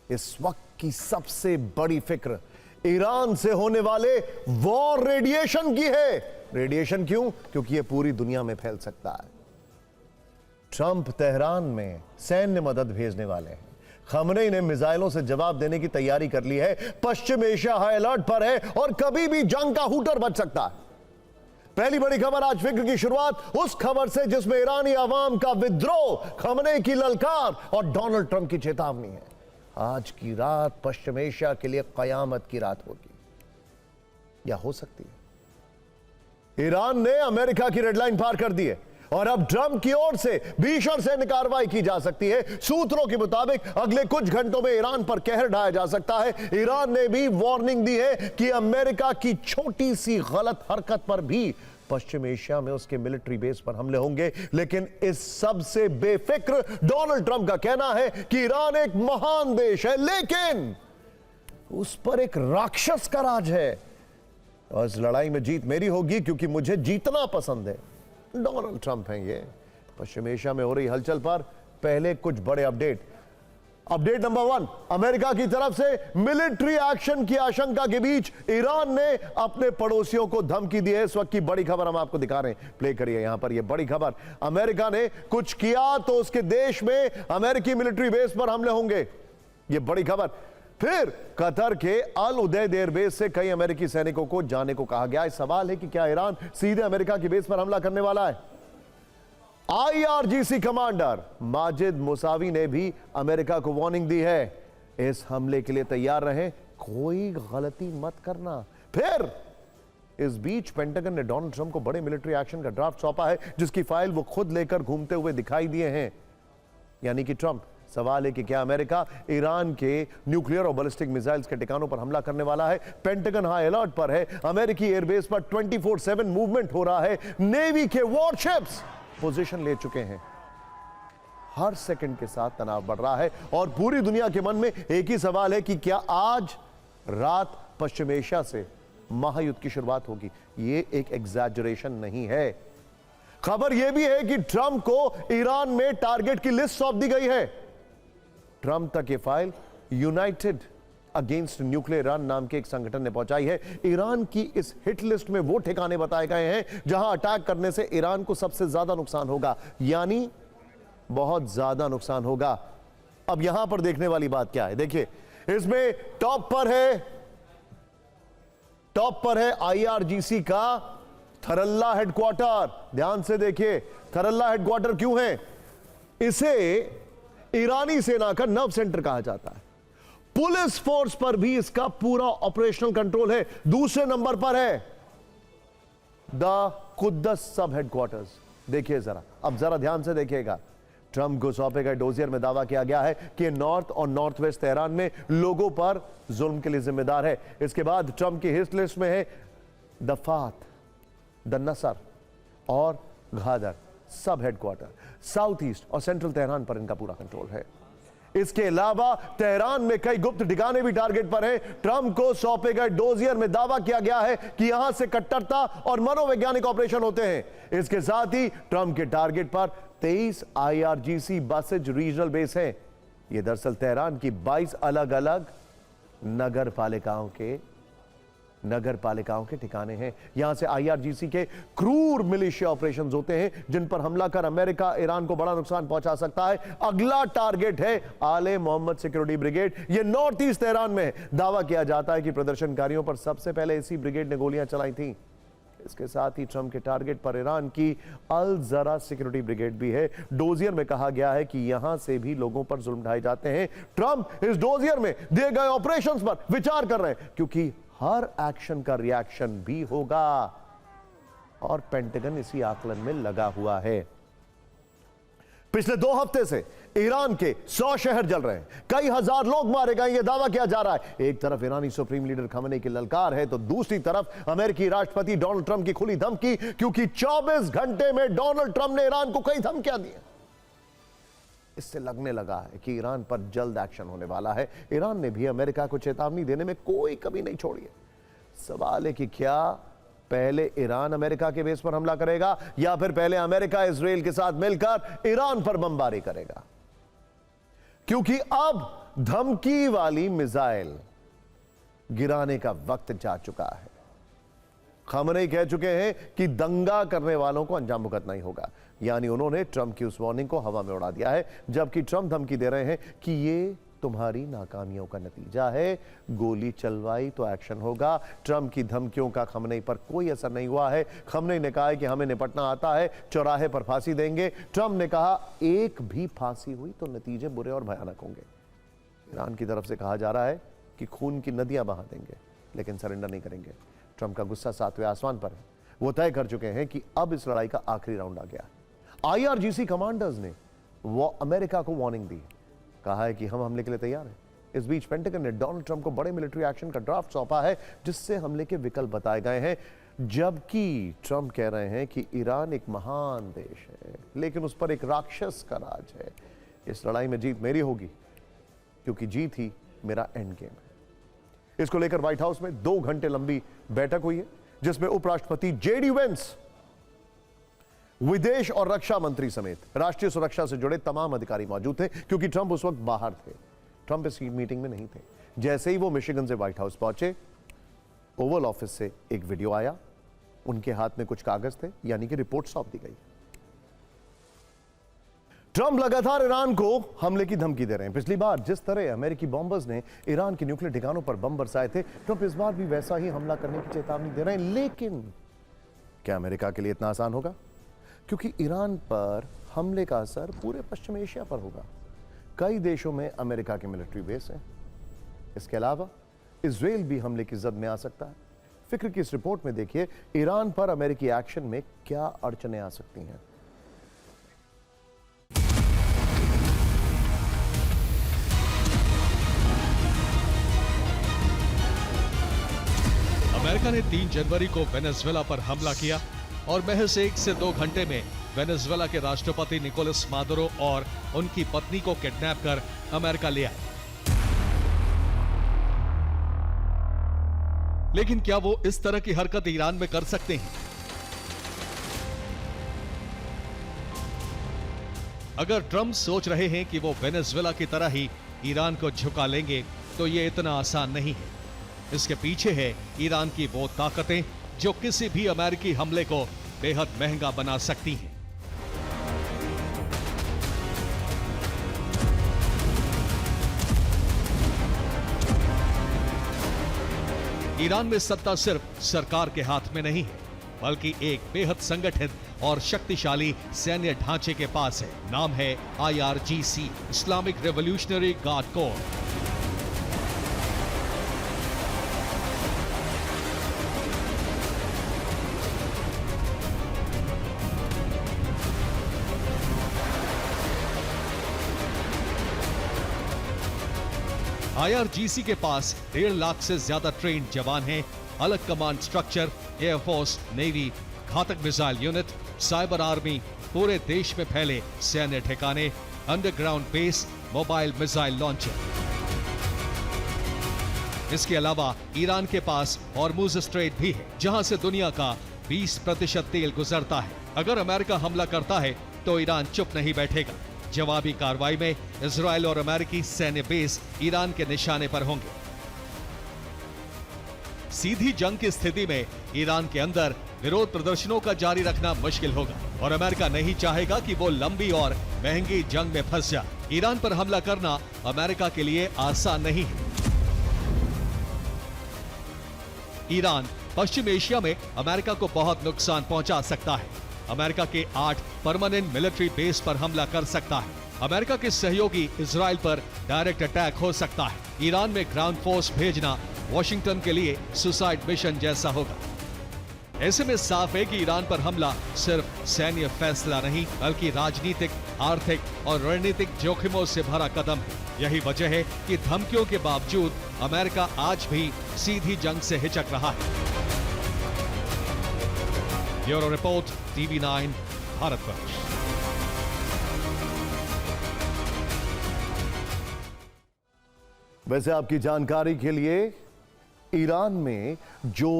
इस वक्त की सबसे बड़ी फिक्र ईरान से होने वाले वॉर रेडिएशन की है। रेडिएशन क्यों? क्योंकि यह पूरी दुनिया में फैल सकता है। ट्रंप तेहरान में सैन्य मदद भेजने वाले हैं। खमनेई ने मिसाइलों से जवाब देने की तैयारी कर ली है। पश्चिम एशिया हाई अलर्ट पर है और कभी भी जंग का हूटर बच सकता है। पहली बड़ी खबर आज फिक्र की शुरुआत उस खबर से जिसमें ईरानी अवाम का विद्रोह, खमनेई की ललकार और डोनाल्ड ट्रंप की चेतावनी है। आज की रात पश्चिम एशिया के लिए कयामत की रात होगी, या हो सकती है। ईरान ने अमेरिका की रेडलाइन पार कर दी है और अब ट्रंप की ओर से भीषण सैन्य कार्रवाई की जा सकती है। सूत्रों के मुताबिक अगले कुछ घंटों में ईरान पर कहर ढाया जा सकता है। ईरान ने भी वार्निंग दी है कि अमेरिका की छोटी सी गलत हरकत पर भी पश्चिम एशिया में उसके मिलिट्री बेस पर हमले होंगे। लेकिन इस सब से बेफिक्र डोनाल्ड ट्रंप का कहना है कि ईरान एक महान देश है, लेकिन उस पर एक राक्षस का राज है और इस लड़ाई में जीत मेरी होगी क्योंकि मुझे जीतना पसंद है। डोनाल्ड ट्रंप हैं ये। पश्चिम एशिया में हो रही हलचल पर पहले कुछ बड़े अपडेट नंबर 1, अमेरिका की तरफ से मिलिट्री एक्शन की आशंका के बीच ईरान ने अपने पड़ोसियों को धमकी दी है। इस वक्त की बड़ी खबर हम आपको दिखा रहे हैं, प्ले करिए यहां पर। यह बड़ी खबर, अमेरिका ने कुछ किया तो उसके देश में अमेरिकी मिलिट्री बेस पर हमले होंगे। यह बड़ी खबर। फिर कतर के अल उदैद एयरबेस से कई अमेरिकी सैनिकों को जाने को कहा गया है। सवाल है कि क्या ईरान सीधे अमेरिका की बेस पर हमला करने वाला है? IRGC कमांडर माजिद मुसावी ने भी अमेरिका को वार्निंग दी है, इस हमले के लिए तैयार रहें, कोई गलती मत करना। फिर इस बीच पेंटागन ने डोनाल्ड ट्रंप को बड़े मिलिट्री एक्शन का ड्राफ्ट सौंपा है, जिसकी फाइल वो खुद लेकर घूमते हुए दिखाई दिए हैं, यानी कि ट्रंप। सवाल है कि क्या अमेरिका ईरान के न्यूक्लियर और बैलिस्टिक मिसाइल्स के ठिकानों पर हमला करने वाला है? पेंटागन हाई अलर्ट पर है। अमेरिकी एयरबेस पर 24/7 मूवमेंट हो रहा है। नेवी के वॉरशिप्स पोजीशन ले चुके हैं। हर सेकंड के साथ तनाव बढ़ रहा है और पूरी दुनिया के मन में एक ही सवाल है कि क्या आज रात पश्चिम एशिया से महायुद्ध की शुरुआत होगी? यह एक एग्जैजरेशन नहीं है। खबर यह भी है कि ट्रंप को ईरान में टारगेट की लिस्ट सौंप दी गई है। ट्रंप तक ये file United against nuclear Iran नाम के एक संगठन ने पहुंचाई है। ईरान की इस हिट लिस्ट में वो ठिकाने बताए गए हैं जहां अटैक करने से ईरान को सबसे ज्यादा नुकसान होगा, यानी बहुत ज्यादा नुकसान होगा। अब यहां पर देखने वाली बात क्या है, देखिए इसमें टॉप पर है IRGC का थरल्ला हेडक्वार्टर। ध्यान से देखिए, थरल्ला हेडक्वार्टर क्यों है? इसे ईरानी सेना का नर्व सेंटर कहा जाता है। पुलिस फोर्स पर भी इसका पूरा ऑपरेशनल कंट्रोल है। दूसरे नंबर पर है द कुद्दस सब हेडक्वार्टर्स। देखिए जरा, अब जरा ध्यान से देखिएगा। ट्रंप को सौंपे गए डोजियर में दावा किया गया है कि नॉर्थ और नॉर्थ वेस्ट तेहरान में लोगों पर जुल्म के लिए जिम्मेदार है। इसके बाद ट्रंप की हिट लिस्ट में है द फात, द नसर और घादर सब हेडक्वार्टर। साउथ ईस्ट और सेंट्रल तेहरान पर इनका पूरा कंट्रोल है। इसके अलावा तेहरान में कई गुप्त ठिकाने भी टारगेट पर हैं। ट्रंप को सौंपे गए डोजियर में दावा किया गया है कि यहां से कट्टरता और मनोवैज्ञानिक ऑपरेशन होते हैं। इसके साथ ही ट्रंप के टारगेट पर 23 IRGC बेसेज रीजनल बेस हैं। यह दरअसल तेहरान की 22 अलग अलग नगर पालिकाओं के ठिकाने हैं। यहां से IRGC के क्रूर मिलिशिया ऑपरेशंस होते हैं जिन पर हमला कर अमेरिका ईरान को बड़ा नुकसान पहुंचा सकता है। अगला टारगेट है आले मोहम्मद सिक्योरिटी ब्रिगेड। यह नॉर्थ ईस्ट तेहरान में है। दावा किया जाता है कि प्रदर्शनकारियों पर सबसे पहले इसी ब्रिगेड ने गोलियां चलाई थी। इसके साथ ही ट्रंप के टारगेट पर ईरान की अल जरा सिक्योरिटी ब्रिगेड भी है। डोजियर में कहा गया है कि यहां से भी लोगों पर जुल्म ढाए जाते हैं। ट्रंप इस डोजियर में दिए गए ऑपरेशंस पर विचार कर रहे हैं क्योंकि हर एक्शन का रिएक्शन भी होगा और पेंटागन इसी आकलन में लगा हुआ है। पिछले 2 हफ्ते से ईरान के 100 शहर जल रहे हैं, कई हजार लोग मारे गए, यह दावा किया जा रहा है। एक तरफ ईरानी सुप्रीम लीडर खमनेई की ललकार है तो दूसरी तरफ अमेरिकी राष्ट्रपति डोनाल्ड ट्रंप की खुली धमकी, क्योंकि 24 घंटे में डोनाल्ड ट्रंप ने ईरान को कई धमकियां दी। इससे लगने लगा है कि ईरान पर जल्द एक्शन होने वाला है। ईरान ने भी अमेरिका को चेतावनी देने में कोई कमी नहीं छोड़ी है। सवाल है कि क्या पहले ईरान अमेरिका के बेस पर हमला करेगा या फिर पहले अमेरिका इजराइल के साथ मिलकर ईरान पर बमबारी करेगा? क्योंकि अब धमकी वाली मिसाइल गिराने का वक्त जा चुका है। खamenei कह चुके हैं कि दंगा करने वालों को अंजाम भुगतना ही होगा, यानी उन्होंने ट्रंप की उस वार्निंग को हवा में उड़ा दिया है, जबकि ट्रंप धमकी दे रहे हैं कि ये तुम्हारी नाकामियों का नतीजा है, गोली चलवाई तो एक्शन होगा। ट्रंप की धमकियों का खamenei पर कोई असर नहीं हुआ है। खamenei ने कहा है कि हमें निपटना आता है, चौराहे पर फांसी देंगे। ट्रंप ने कहा एक भी फांसी हुई तो नतीजे बुरे और भयानक होंगे। ईरान की तरफ से कहा जा रहा है कि खून की नदियां बहा देंगे, लेकिन सरेंडर नहीं करेंगे। ट्रंप का गुस्सा 7वें आसमान पर है। वो तय कर चुके हैं कि अब इस लड़ाई का आखिरी राउंड आ गया। IRGC कमांडर्स ने वो अमेरिका को वार्निंग दी, कहा है कि हम हमले के लिए तैयार हैं। इस बीच पेंटागन ने डोनाल्ड ट्रंप को बड़े मिलिट्री एक्शन का ड्राफ्ट सौंपा है, जिससे हमले के विकल्प बताए गए हैं। जबकि ट्रंप कह रहे हैं कि ईरान एक महान देश है, लेकिन उस पर एक राक्षस का राज है। इस लड़ाई में जीत मेरी होगी, क्योंकि जीत ही मेरा एंड गेम है। इसको लेकर व्हाइट हाउस में 2 घंटे लंबी बैठक हुई है, जिसमें उपराष्ट्रपति JD वेंस, विदेश और रक्षा मंत्री समेत राष्ट्रीय सुरक्षा से जुड़े तमाम अधिकारी मौजूद थे, क्योंकि ट्रंप उस वक्त बाहर थे। ट्रंप इस मीटिंग में नहीं थे। जैसे ही वो मिशिगन से व्हाइट हाउस पहुंचे, ओवल ऑफिस से एक वीडियो आया, उनके हाथ में कुछ कागज थे, यानी कि रिपोर्ट सौंप दी गई। ट्रंप लगातार ईरान को हमले की धमकी दे रहे हैं। पिछली बार जिस तरह अमेरिकी बॉम्बर्स ने ईरान के न्यूक्लियर ठिकानों पर बम बरसाए थे, ट्रंप इस बार भी वैसा ही हमला करने की चेतावनी दे रहे हैं। लेकिन क्या अमेरिका के लिए इतना आसान होगा? क्योंकि ईरान पर हमले का असर पूरे पश्चिम एशिया पर होगा। कई देशों में अमेरिका के मिलिट्री बेस हैं। इसके अलावा इजराइल भी हमले की जद में आ सकता है। फिक्र की इस रिपोर्ट में देखिए, ईरान पर अमेरिकी एक्शन में क्या अड़चनें आ सकती हैं। अमेरिका ने 3 जनवरी को वेनेजुएला पर हमला किया और महज 1 से 2 घंटे में वेनेजुएला के राष्ट्रपति निकोलस मादुरो और उनकी पत्नी को किडनैप कर अमेरिका ले आए। लेकिन क्या वो इस तरह की हरकत ईरान में कर सकते हैं? अगर ट्रंप सोच रहे हैं कि वो वेनेजुएला की तरह ही ईरान को झुका लेंगे, तो ये इतना आसान नहीं है। इसके पीछे है ईरान की वो ताकतें जो किसी भी अमेरिकी हमले को बेहद महंगा बना सकती हैं। ईरान में सत्ता सिर्फ सरकार के हाथ में नहीं है, बल्कि एक बेहद संगठित और शक्तिशाली सैन्य ढांचे के पास है। नाम है IRGC, Islamic revolutionary guard core. IRGC के पास 1.5 लाख से ज्यादा ट्रेन्ड जवान हैं, अलग कमांड स्ट्रक्चर, एयरफोर्स, नेवी, घातक मिसाइल यूनिट, साइबर आर्मी, पूरे देश में फैले सैन्य ठिकाने, underground base, mobile missile launcher. इसके अलावा ईरान के पास हॉर्मुज स्ट्रेट भी है, जहां से दुनिया का 20% तेल गुजरता है। अगर अमेरिका हमला करता है तो ईरान चुप नहीं बैठेगा। जवाबी कार्रवाई में इजराइल और अमेरिकी सैन्य बेस ईरान के निशाने पर होंगे। सीधी जंग की स्थिति में ईरान के अंदर विरोध प्रदर्शनों का जारी रखना मुश्किल होगा और अमेरिका नहीं चाहेगा कि वो लंबी और महंगी जंग में फंस जाए। ईरान पर हमला करना अमेरिका के लिए आसान नहीं है। ईरान पश्चिम एशिया में अमेरिका को बहुत नुकसान पहुंचा सकता है। अमेरिका के 8 परमानेंट मिलिट्री बेस पर हमला कर सकता है। अमेरिका के सहयोगी इजराइल पर डायरेक्ट अटैक हो सकता है। ईरान में ग्राउंड फोर्स भेजना वॉशिंगटन के लिए सुसाइड मिशन जैसा होगा। ऐसे में साफ है कि ईरान पर हमला सिर्फ सैन्य फैसला नहीं, बल्कि राजनीतिक, आर्थिक और रणनीतिक जोखिमों से भरा कदम है। यही वजह है कि धमकियों के बावजूद अमेरिका आज भी सीधी जंग से हिचक रहा है। Bureau report, TV9, Bharatvarsh. वैसे आपकी जानकारी के लिए, ईरान में जो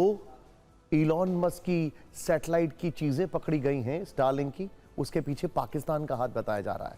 इलॉन मस्क की सैटेलाइट की चीजें पकड़ी गई हैं, स्टारलिंक की, उसके पीछे पाकिस्तान का हाथ बताया जा रहा है।